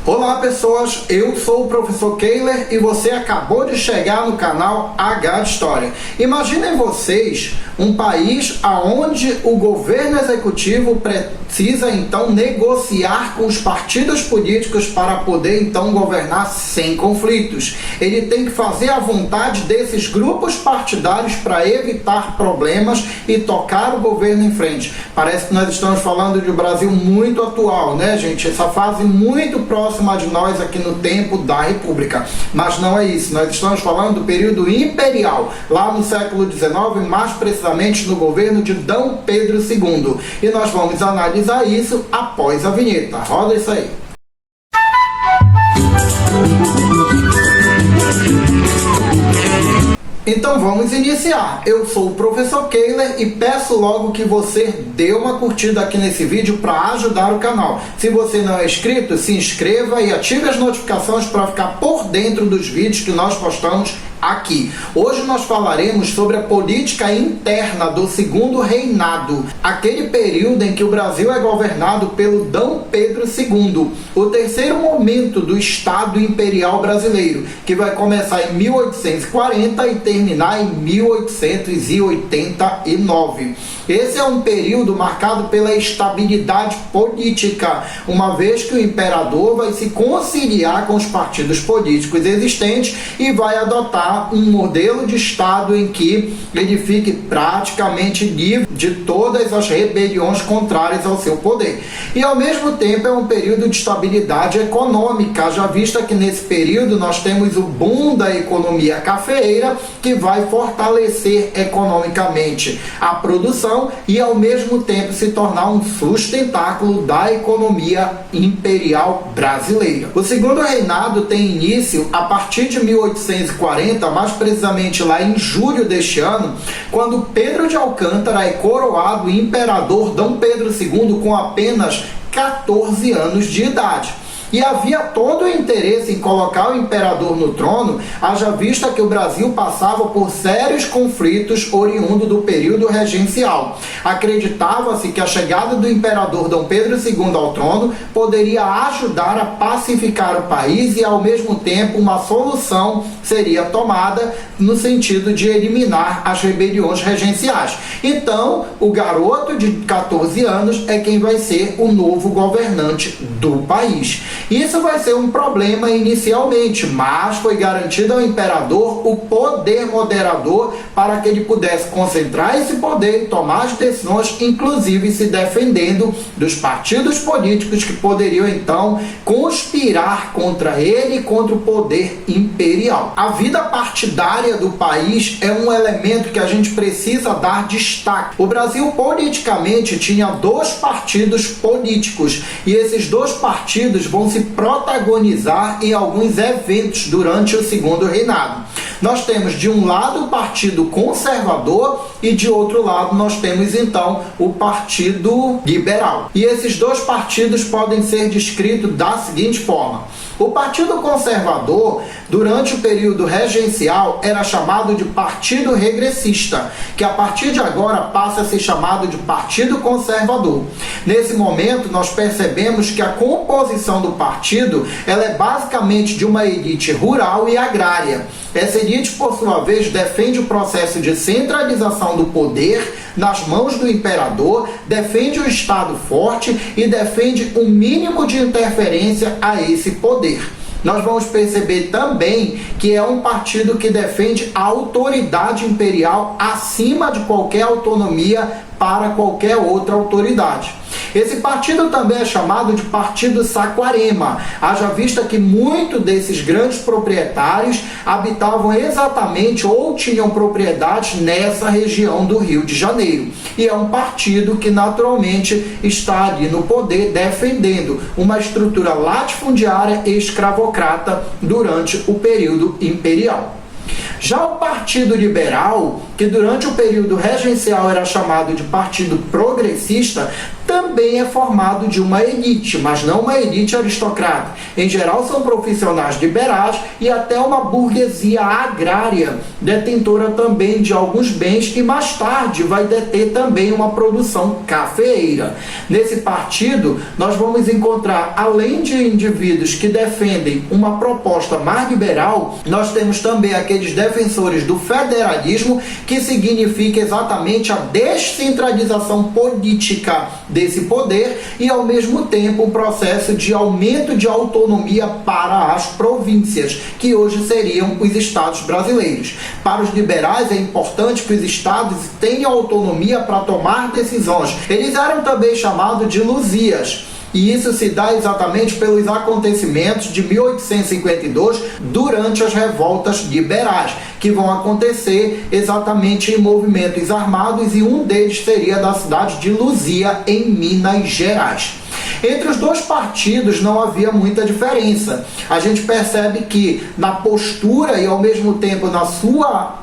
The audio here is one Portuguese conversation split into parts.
Olá pessoas, eu sou o professor Keiler e você acabou de chegar no canal H de História. Imaginem vocês um país onde o governo executivo precisa então negociar com os partidos políticos para poder então governar sem conflitos. Ele tem que fazer a vontade desses grupos partidários para evitar problemas e tocar o governo em frente. Parece que nós estamos falando de um Brasil muito atual, né, gente? Essa fase muito próxima de nós aqui no tempo da República. Mas não é isso, nós estamos falando do período imperial, lá no século XIX, mais precisamente no governo de D. Pedro II. E nós vamos analisar isso após a vinheta. Roda isso aí. Então vamos iniciar. Eu sou o professor Keiler e peço logo que você dê uma curtida aqui nesse vídeo para ajudar o canal. Se você não é inscrito, se inscreva e ative as notificações para ficar por dentro dos vídeos que nós postamos aqui. Hoje nós falaremos sobre a política interna do Segundo Reinado, aquele período em que o Brasil é governado pelo D. Pedro II, o terceiro momento do Estado Imperial Brasileiro, que vai começar em 1840 e terminar em 1889. Esse é um período marcado pela estabilidade política, uma vez que o imperador vai se conciliar com os partidos políticos existentes e vai adotar um modelo de Estado em que ele fique praticamente livre de todas as rebeliões contrárias ao seu poder. E ao mesmo tempo é um período de estabilidade econômica, já vista que nesse período nós temos o boom da economia cafeeira, que vai fortalecer economicamente a produção e ao mesmo tempo se tornar um sustentáculo da economia imperial brasileira. O Segundo Reinado tem início a partir de 1840, mais precisamente lá em julho deste ano, quando Pedro de Alcântara é coroado imperador D. Pedro II com apenas 14 anos de idade. E havia todo o interesse em colocar o imperador no trono, haja vista que o Brasil passava por sérios conflitos oriundos do período regencial. Acreditava-se que a chegada do imperador D. Pedro II ao trono poderia ajudar a pacificar o país e, ao mesmo tempo, uma solução seria tomada no sentido de eliminar as rebeliões regenciais. Então, o garoto de 14 anos é quem vai ser o novo governante do país. Isso vai ser um problema inicialmente, mas foi garantido ao imperador o poder moderador para que ele pudesse concentrar esse poder e tomar as decisões, inclusive se defendendo dos partidos políticos que poderiam então conspirar contra ele e contra o poder imperial. A vida partidária do país é um elemento que a gente precisa dar destaque. O Brasil politicamente tinha dois partidos políticos e esses dois partidos vão se protagonizar em alguns eventos durante o Segundo Reinado. Nós temos de um lado o Partido Conservador e de outro lado nós temos então o Partido Liberal. E esses dois partidos podem ser descritos da seguinte forma: o Partido Conservador, durante o período regencial, era chamado de Partido Regressista, que a partir de agora passa a ser chamado de Partido Conservador. Nesse momento, nós percebemos que a composição do partido ela é basicamente de uma elite rural e agrária. Essa elite, por sua vez, defende o processo de centralização do poder nas mãos do imperador, defende um Estado forte e defende um mínimo de interferência a esse poder. Nós vamos perceber também que é um partido que defende a autoridade imperial acima de qualquer autonomia para qualquer outra autoridade. Esse partido também é chamado de Partido Saquarema, haja vista que muitos desses grandes proprietários habitavam exatamente ou tinham propriedades nessa região do Rio de Janeiro. E é um partido que naturalmente está ali no poder defendendo uma estrutura latifundiária e escravocrata durante o período imperial. Já o Partido Liberal, que durante o período regencial era chamado de Partido Progressista, também é formado de uma elite, mas não uma elite aristocrata. Em geral são profissionais liberais e até uma burguesia agrária, detentora também de alguns bens, e mais tarde vai deter também uma produção cafeeira. Nesse partido nós vamos encontrar, além de indivíduos que defendem uma proposta mais liberal, nós temos também aqueles defensores do federalismo, que significa exatamente a descentralização política desse poder e, ao mesmo tempo, um processo de aumento de autonomia para as províncias, que hoje seriam os estados brasileiros. Para os liberais é importante que os estados tenham autonomia para tomar decisões. Eles eram também chamados de luzias. E isso se dá exatamente pelos acontecimentos de 1852, durante as revoltas liberais, que vão acontecer exatamente em movimentos armados, e um deles seria da cidade de Luzia, em Minas Gerais. Entre os dois partidos não havia muita diferença. A gente percebe que na postura e ao mesmo tempo na sua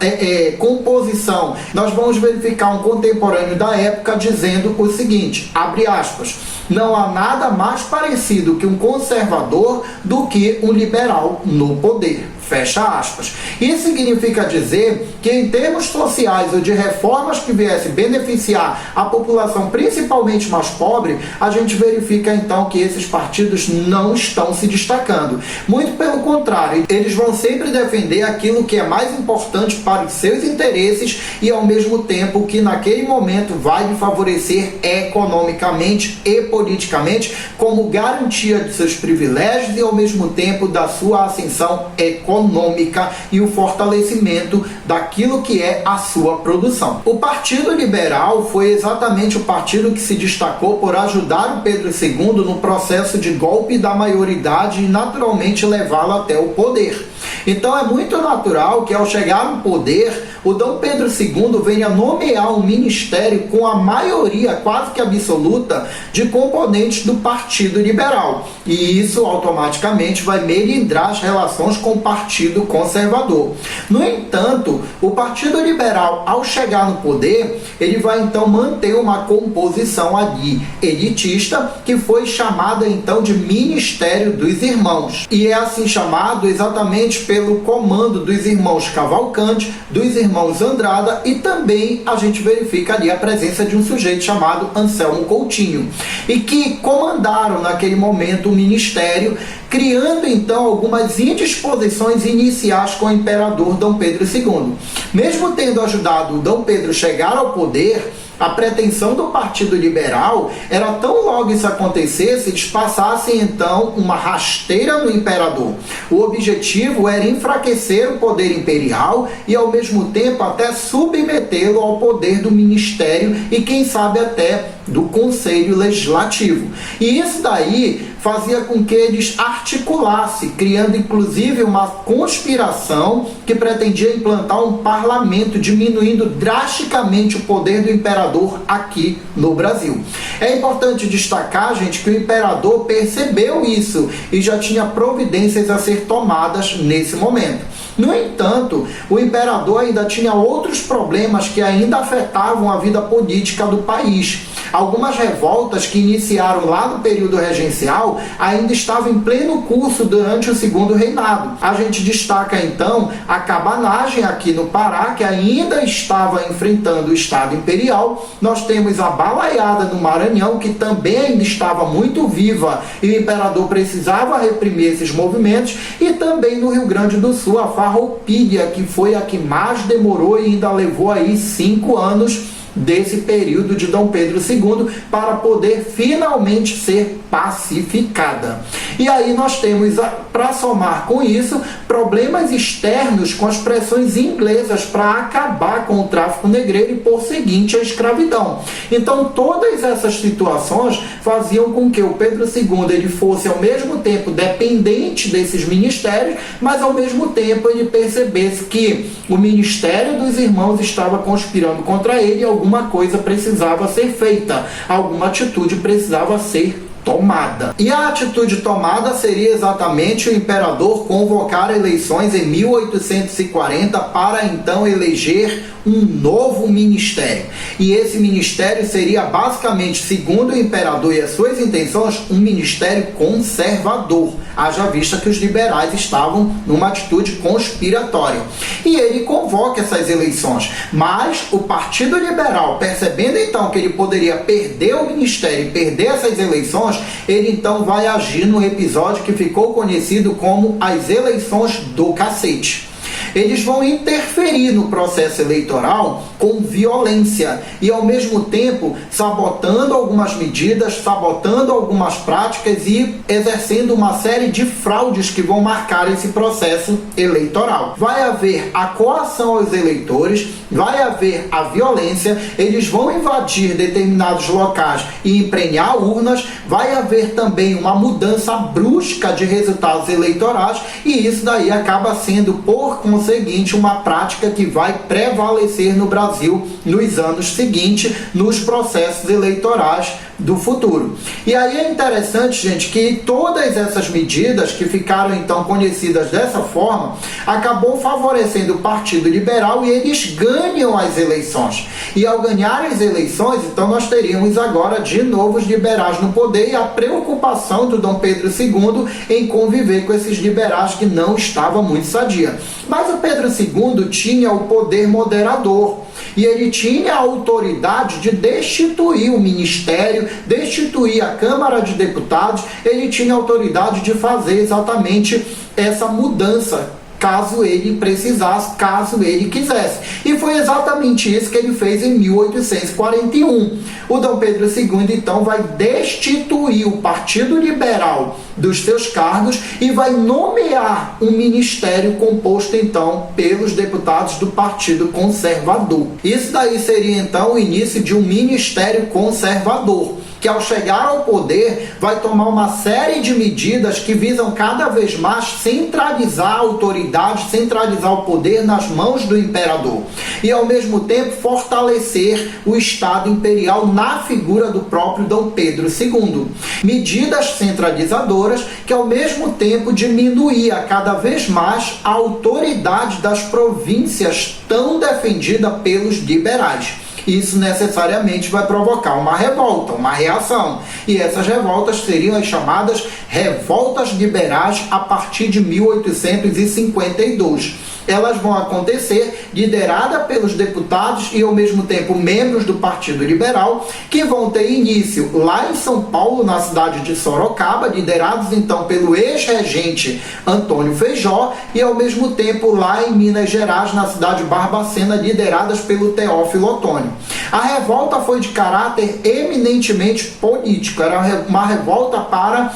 composição, nós vamos verificar um contemporâneo da época dizendo o seguinte, abre aspas, não há nada mais parecido que um conservador do que um liberal no poder. Fecha aspas. Isso significa dizer que, em termos sociais ou de reformas que viessem beneficiar a população, principalmente mais pobre, a gente verifica então que esses partidos não estão se destacando. Muito pelo contrário, eles vão sempre defender aquilo que é mais importante para os seus interesses e, ao mesmo tempo, que naquele momento vai lhe favorecer economicamente e politicamente, como garantia de seus privilégios e, ao mesmo tempo, da sua ascensão econômica e o fortalecimento daquilo que é a sua produção. O Partido Liberal foi exatamente o partido que se destacou por ajudar o Pedro II no processo de golpe da maioridade e naturalmente levá-lo até o poder. Então é muito natural que, ao chegar no poder, o Dom Pedro II venha nomear um ministério com a maioria quase que absoluta de componentes do Partido Liberal. E isso automaticamente vai melindrar as relações com o Partido Conservador. No entanto, o Partido Liberal, ao chegar no poder, ele vai então manter uma composição ali elitista, que foi chamada então de Ministério dos Irmãos. E é assim chamado exatamente pelo comando dos irmãos Cavalcante, dos irmãos Andrada, e também a gente verifica ali a presença de um sujeito chamado Anselmo Coutinho, e que comandaram naquele momento o ministério, criando então algumas indisposições iniciais com o imperador Dom Pedro II. Mesmo tendo ajudado o Dom Pedro chegar ao poder, a pretensão do Partido Liberal era, tão logo isso acontecesse, eles passassem então uma rasteira no imperador. O objetivo era enfraquecer o poder imperial e, ao mesmo tempo, até submetê-lo ao poder do ministério e, quem sabe, até do Conselho Legislativo. E isso daí fazia com que eles articulassem, criando inclusive uma conspiração que pretendia implantar um parlamento, diminuindo drasticamente o poder do imperador aqui no Brasil. É importante destacar, gente, que o imperador percebeu isso e já tinha providências a ser tomadas nesse momento. No entanto, o imperador ainda tinha outros problemas que ainda afetavam a vida política do país. Algumas revoltas que iniciaram lá no período regencial ainda estavam em pleno curso durante o segundo reinado. A gente destaca então a cabanagem aqui no Pará, que ainda estava enfrentando o Estado Imperial. Nós temos a balaiada no Maranhão, que também ainda estava muito viva e o imperador precisava reprimir esses movimentos, e também no Rio Grande do Sul a Farroupilha, que foi a que mais demorou e ainda levou aí 5 anos desse período de Dom Pedro II para poder finalmente ser pacificada. E aí nós temos, para somar com isso, problemas externos com as pressões inglesas para acabar com o tráfico negreiro e, por seguinte, a escravidão. Então todas essas situações faziam com que o Pedro II ele fosse ao mesmo tempo dependente desses ministérios, mas ao mesmo tempo ele percebesse que o Ministério dos Irmãos estava conspirando contra ele e alguma coisa precisava ser feita, alguma atitude precisava ser tomada. E a atitude tomada seria exatamente o imperador convocar eleições em 1840 para então eleger um novo ministério. E esse ministério seria basicamente, segundo o imperador e as suas intenções, um ministério conservador, haja vista que os liberais estavam numa atitude conspiratória. E ele convoca essas eleições, mas o Partido Liberal, percebendo então que ele poderia perder o ministério e perder essas eleições, ele então vai agir no episódio que ficou conhecido como as eleições do cacete. Eles vão interferir no processo eleitoral com violência e, ao mesmo tempo, sabotando algumas medidas, sabotando algumas práticas e exercendo uma série de fraudes que vão marcar esse processo eleitoral. Vai haver a coação aos eleitores, vai haver a violência, eles vão invadir determinados locais e emprenhar urnas, vai haver também uma mudança brusca de resultados eleitorais e isso daí acaba sendo, por conseguinte, uma prática que vai prevalecer no Brasil nos anos seguintes, nos processos eleitorais do futuro. E aí é interessante, gente, que todas essas medidas que ficaram então conhecidas dessa forma, acabou favorecendo o Partido Liberal e eles ganham as eleições. E ao ganhar as eleições, então nós teríamos agora de novo os liberais no poder e a preocupação do Dom Pedro II em conviver com esses liberais que não estava muito sadia. Mas o Pedro II tinha o poder moderador e ele tinha a autoridade de destituir o ministério, destituir a Câmara de Deputados, ele tinha a autoridade de fazer exatamente essa mudança, caso ele precisasse, caso ele quisesse. E foi exatamente isso que ele fez em 1841. O Dom Pedro II, então, vai destituir o Partido Liberal dos seus cargos e vai nomear um ministério composto, então, pelos deputados do Partido Conservador. Isso daí seria, então, o início de um ministério conservador, que ao chegar ao poder vai tomar uma série de medidas que visam cada vez mais centralizar a autoridade, centralizar o poder nas mãos do imperador e ao mesmo tempo fortalecer o Estado imperial na figura do próprio Dom Pedro II. Medidas centralizadoras que ao mesmo tempo diminuía cada vez mais a autoridade das províncias tão defendida pelos liberais. Isso necessariamente vai provocar uma revolta, uma reação. E essas revoltas seriam as chamadas revoltas liberais a partir de 1852. Elas vão acontecer liderada pelos deputados e ao mesmo tempo membros do Partido Liberal, que vão ter início lá em São Paulo, na cidade de Sorocaba, liderados então pelo ex-regente Antônio Feijó, e ao mesmo tempo lá em Minas Gerais, na cidade de Barbacena, lideradas pelo Teófilo Otônio. A revolta foi de caráter eminentemente político, era uma revolta para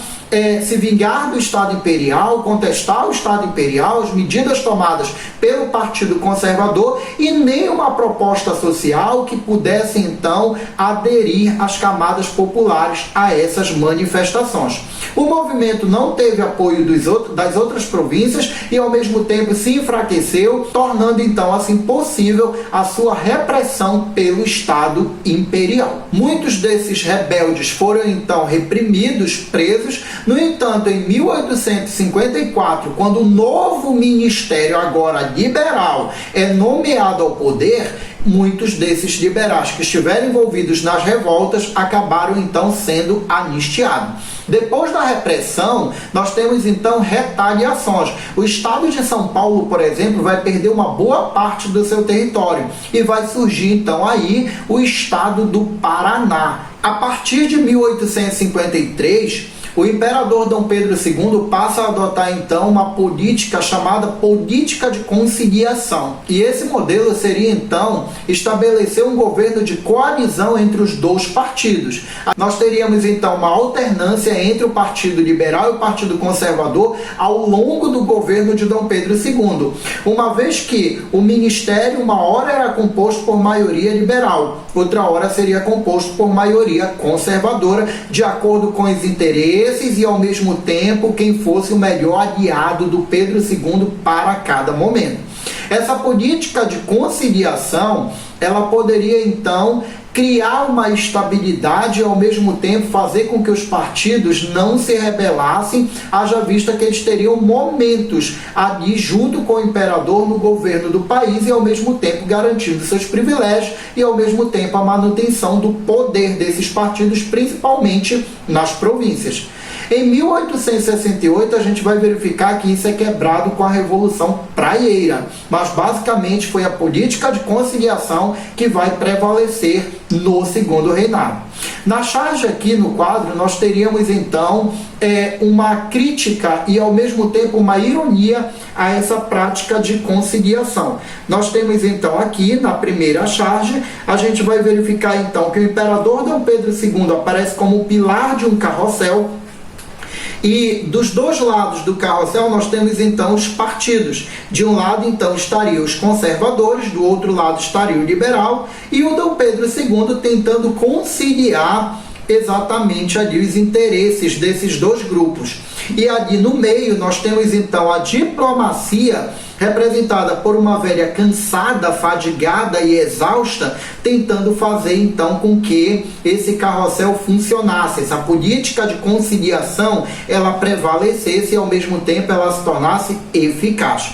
se vingar do Estado Imperial, contestar o Estado Imperial, as medidas tomadas pelo Partido Conservador e nenhuma proposta social que pudesse então aderir às camadas populares a essas manifestações. O movimento não teve apoio das outras províncias e ao mesmo tempo se enfraqueceu, tornando então assim possível a sua repressão pelo Estado Imperial. Muitos desses rebeldes foram então reprimidos, presos. No entanto, em 1854, quando o novo ministério agora liberal é nomeado ao poder, muitos desses liberais que estiveram envolvidos nas revoltas acabaram então sendo anistiados. Depois da repressão, nós temos então retaliações. O estado de São Paulo, por exemplo, vai perder uma boa parte do seu território e vai surgir então aí o estado do Paraná. A partir de 1853, o imperador Dom Pedro II passa a adotar então uma política chamada política de conciliação. E esse modelo seria então estabelecer um governo de coalizão entre os dois partidos. Nós teríamos então uma alternância entre o Partido Liberal e o Partido Conservador ao longo do governo de Dom Pedro II, uma vez que o ministério uma hora era composto por maioria liberal, outra hora seria composto por maioria conservadora, de acordo com os interesses e ao mesmo tempo quem fosse o melhor aliado do Pedro II para cada momento. Essa política de conciliação ela poderia então criar uma estabilidade e ao mesmo tempo fazer com que os partidos não se rebelassem, haja vista que eles teriam momentos ali junto com o imperador no governo do país e ao mesmo tempo garantindo seus privilégios e ao mesmo tempo a manutenção do poder desses partidos, principalmente nas províncias. Em 1868 a gente vai verificar que isso é quebrado com a Revolução Praieira, mas basicamente foi a política de conciliação que vai prevalecer no segundo reinado. Na charge aqui no quadro nós teríamos então uma crítica e ao mesmo tempo uma ironia a essa prática de conciliação. Nós temos então aqui na primeira charge, a gente vai verificar então que o imperador Dom Pedro II aparece como o pilar de um carrossel. E dos dois lados do carrossel nós temos então os partidos. De um lado então estariam os conservadores, do outro lado estaria o liberal, e o Dom Pedro II tentando conciliar exatamente ali os interesses desses dois grupos. E ali no meio nós temos então a diplomacia, representada por uma velha cansada, fadigada e exausta, tentando fazer então com que esse carrossel funcionasse, essa política de conciliação ela prevalecesse e ao mesmo tempo ela se tornasse eficaz.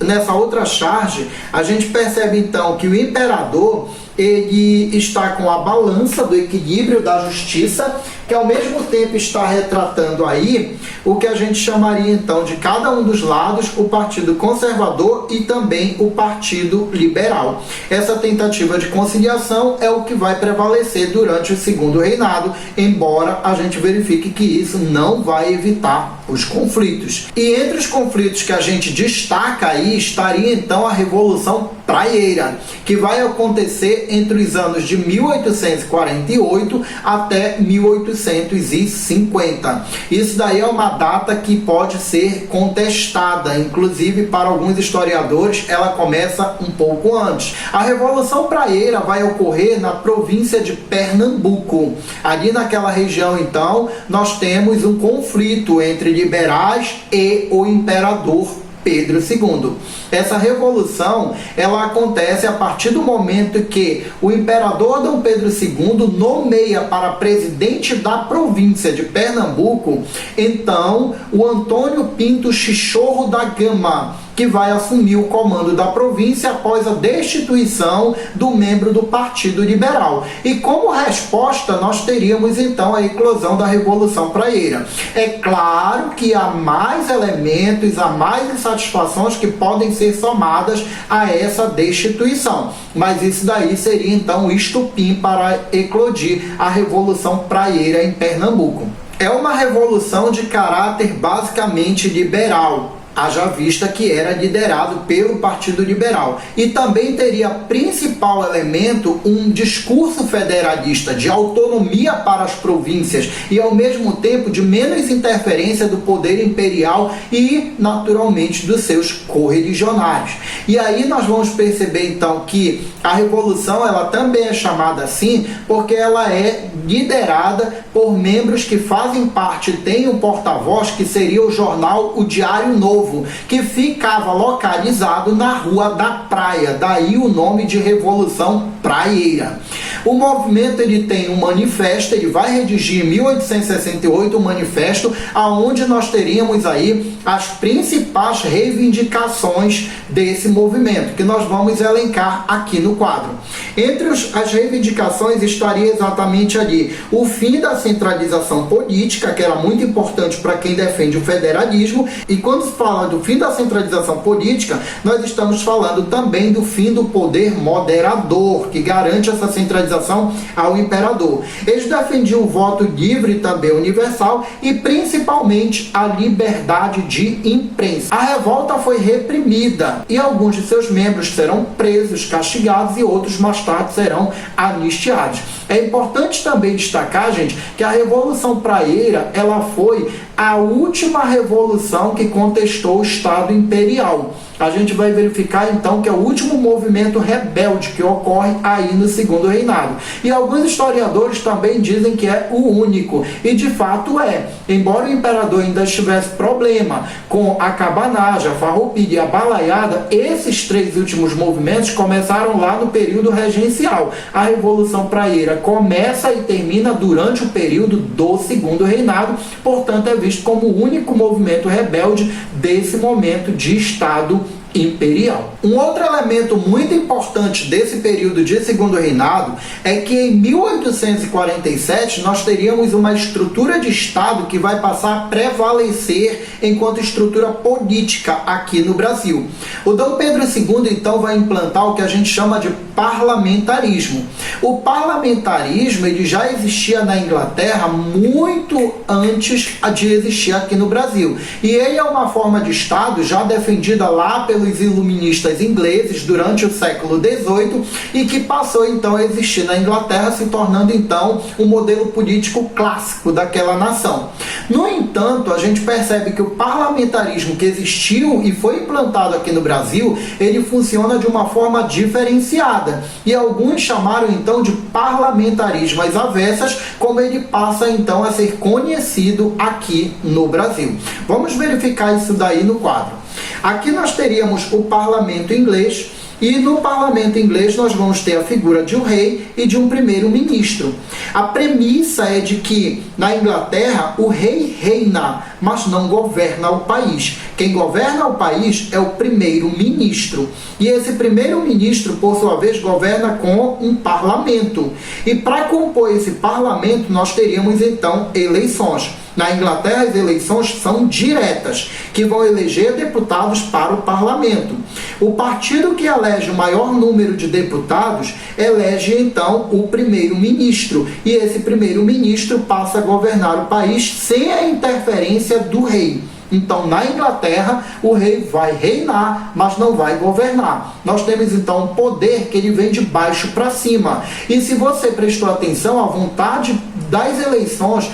Nessa outra charge, a gente percebe então que o imperador ele está com a balança do equilíbrio da justiça, que ao mesmo tempo está retratando aí o que a gente chamaria então de cada um dos lados, o partido conservador e também o partido liberal. Essa tentativa de conciliação é o que vai prevalecer durante o segundo reinado, embora a gente verifique que isso não vai evitar os conflitos. E entre os conflitos que a gente destaca aí estaria então a Revolução Praieira, que vai acontecer entre os anos de 1848 até 1850. Isso daí é uma data que pode ser contestada, inclusive para alguns historiadores ela começa um pouco antes. A Revolução Praieira vai ocorrer na província de Pernambuco. Ali naquela região então nós temos um conflito entre liberais e o imperador Pedro II. Essa revolução ela acontece a partir do momento que o imperador Dom Pedro II nomeia para presidente da província de Pernambuco então o Antônio Pinto Chichorro da Gama, que vai assumir o comando da província após a destituição do membro do Partido Liberal. E como resposta, nós teríamos então a eclosão da Revolução Praieira. É claro que há mais elementos, há mais insatisfações que podem ser somadas a essa destituição, mas isso daí seria então o estupim para eclodir a Revolução Praieira em Pernambuco. É uma revolução de caráter basicamente liberal, haja vista que era liderado pelo Partido Liberal. E também teria principal elemento um discurso federalista de autonomia para as províncias e ao mesmo tempo de menos interferência do poder imperial e naturalmente dos seus correligionários. E aí nós vamos perceber então que a revolução ela também é chamada assim porque ela é liderada por membros que fazem parte, tem um porta-voz que seria o jornal O Diário Novo, que ficava localizado na Rua da Praia, daí o nome de Revolução Praieira. O movimento ele tem um manifesto, ele vai redigir em 1868 um manifesto aonde nós teríamos aí as principais reivindicações desse movimento, que nós vamos elencar aqui no quadro. Entre as reivindicações estaria exatamente ali o fim da centralização política, que era muito importante para quem defende o federalismo, e quando se fala do fim da centralização política, nós estamos falando também do fim do poder moderador, que garante essa centralização ao imperador. Eles defendiam o voto livre também universal e principalmente a liberdade de imprensa. A revolta foi reprimida e alguns de seus membros serão presos, castigados e outros mais tarde serão anistiados. É importante também destacar, gente, que a Revolução Praieira ela foi a última revolução que contestou o Estado imperial. a gente vai verificar então que é o último movimento rebelde que ocorre aí no segundo reinado. E alguns historiadores também dizem que é o único, e de fato é. Embora o imperador ainda tivesse problema com a cabanagem, a farroupilha e a balaiada, esses três últimos movimentos começaram lá no período regencial. A Revolução Praieira começa e termina durante o período do segundo reinado, portanto é visto como o único movimento rebelde desse momento de Estado imperial. Um outro elemento muito importante desse período de segundo reinado é que em 1847 nós teríamos uma estrutura de Estado que vai passar a prevalecer enquanto estrutura política aqui no Brasil. O Dom Pedro II então vai implantar o que a gente chama de parlamentarismo. O parlamentarismo ele já existia na Inglaterra muito antes de existir aqui no Brasil. E ele é uma forma de Estado já defendida lá pelos iluministas ingleses durante o século XVIII e que passou então a existir na Inglaterra, se tornando então um modelo político clássico daquela nação. No entanto, a gente percebe que o parlamentarismo que existiu e foi implantado aqui no Brasil, ele funciona de uma forma diferenciada. E alguns chamaram então de parlamentarismo às avessas, como ele passa então a ser conhecido aqui no Brasil. Vamos verificar isso daí no quadro. Aqui nós teríamos o parlamento inglês, e no parlamento inglês nós vamos ter a figura de um rei e de um primeiro-ministro. A premissa é de que na Inglaterra o rei reina, mas não governa o país. Quem governa o país é o primeiro-ministro. E esse primeiro-ministro, por sua vez, governa com um parlamento. E para compor esse parlamento nós teríamos então eleições. Na Inglaterra, as eleições são diretas, que vão eleger deputados para o parlamento. O partido que elege o maior número de deputados elege, então, o primeiro-ministro. E esse primeiro-ministro passa a governar o país sem a interferência do rei. Então, na Inglaterra, o rei vai reinar, mas não vai governar. Nós temos, então, um poder que ele vem de baixo para cima. E se você prestou atenção, a vontade das eleições,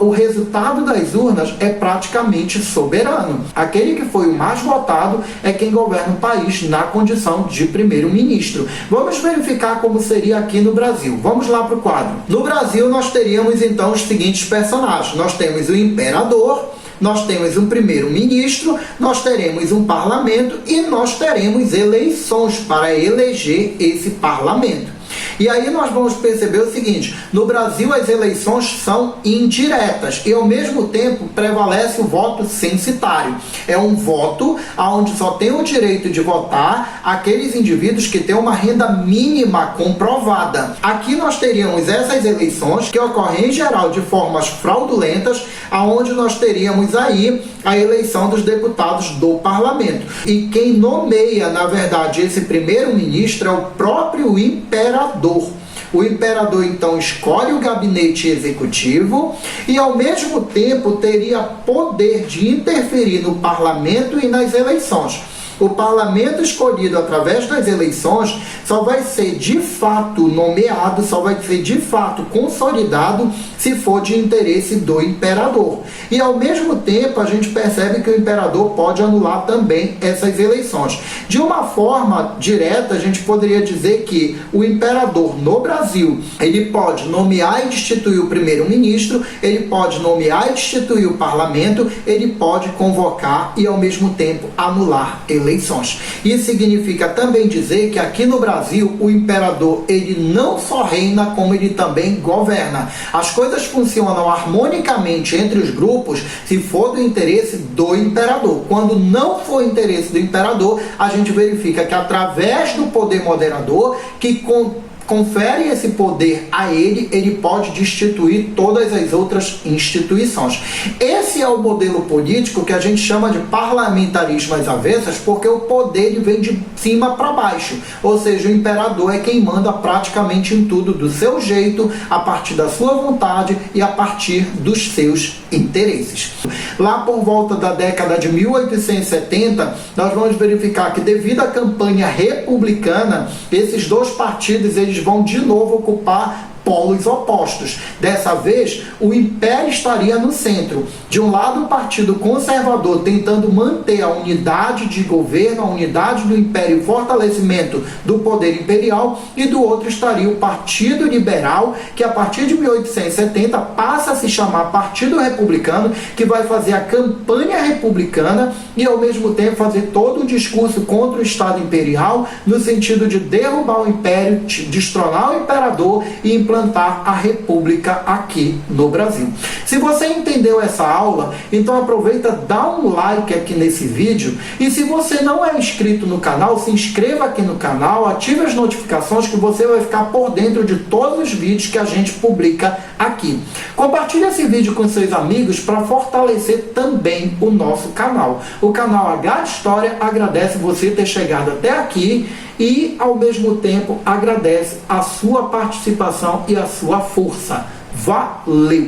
o resultado das urnas é praticamente soberano. Aquele que foi o mais votado é quem governa o país na condição de primeiro-ministro. Vamos verificar como seria aqui no Brasil. Vamos lá para o quadro. No Brasil, nós teríamos, então, os seguintes personagens. Nós temos o imperador, nós temos um primeiro-ministro, nós teremos um parlamento e nós teremos eleições para eleger esse parlamento. E aí nós vamos perceber o seguinte: no Brasil as eleições são indiretas e ao mesmo tempo prevalece o voto censitário. É um voto onde só tem o direito de votar aqueles indivíduos que têm uma renda mínima comprovada. Aqui nós teríamos essas eleições que ocorrem em geral de formas fraudulentas, aonde nós teríamos aí a eleição dos deputados do parlamento. E quem nomeia, na verdade, esse primeiro-ministro é o próprio imperador. O imperador, então, escolhe o gabinete executivo e, ao mesmo tempo, teria poder de interferir no parlamento e nas eleições. O parlamento escolhido através das eleições só vai ser de fato nomeado, só vai ser de fato consolidado se for de interesse do imperador. E ao mesmo tempo a gente percebe que o imperador pode anular também essas eleições. De uma forma direta, a gente poderia dizer que o imperador no Brasil, ele pode nomear e destituir o primeiro-ministro, ele pode nomear e destituir o parlamento, ele pode convocar e ao mesmo tempo anular eleições. Isso significa também dizer que aqui no Brasil o imperador ele não só reina, como ele também governa. As coisas funcionam harmonicamente entre os grupos se for do interesse do imperador. Quando não for interesse do imperador, a gente verifica que através do poder moderador, que confere esse poder a ele, ele pode destituir todas as outras instituições. Esse é o modelo político que a gente chama de parlamentarismo às avessas, porque o poder ele vem de cima para baixo, ou seja, o imperador é quem manda praticamente em tudo do seu jeito, a partir da sua vontade e a partir dos seus interesses. Lá por volta da década de 1870, nós vamos verificar que devido à campanha republicana, esses dois partidos eles vão de novo ocupar polos opostos. Dessa vez, o império estaria no centro. De um lado, o Partido Conservador tentando manter a unidade de governo, a unidade do império e o fortalecimento do poder imperial, e do outro estaria o Partido Liberal, que a partir de 1870 passa a se chamar Partido Republicano, que vai fazer a campanha republicana e ao mesmo tempo fazer todo um discurso contra o Estado imperial, no sentido de derrubar o império, destronar o imperador e implantar a república aqui no Brasil. Se você entendeu essa aula, então aproveita, dá um like aqui nesse vídeo, e se você não é inscrito no canal, se inscreva aqui no canal, ative as notificações que você vai ficar por dentro de todos os vídeos que a gente publica aqui. Compartilhe esse vídeo com seus amigos para fortalecer também o nosso canal. O canal H de História agradece você ter chegado até aqui e, ao mesmo tempo, agradece a sua participação e a sua força. Valeu!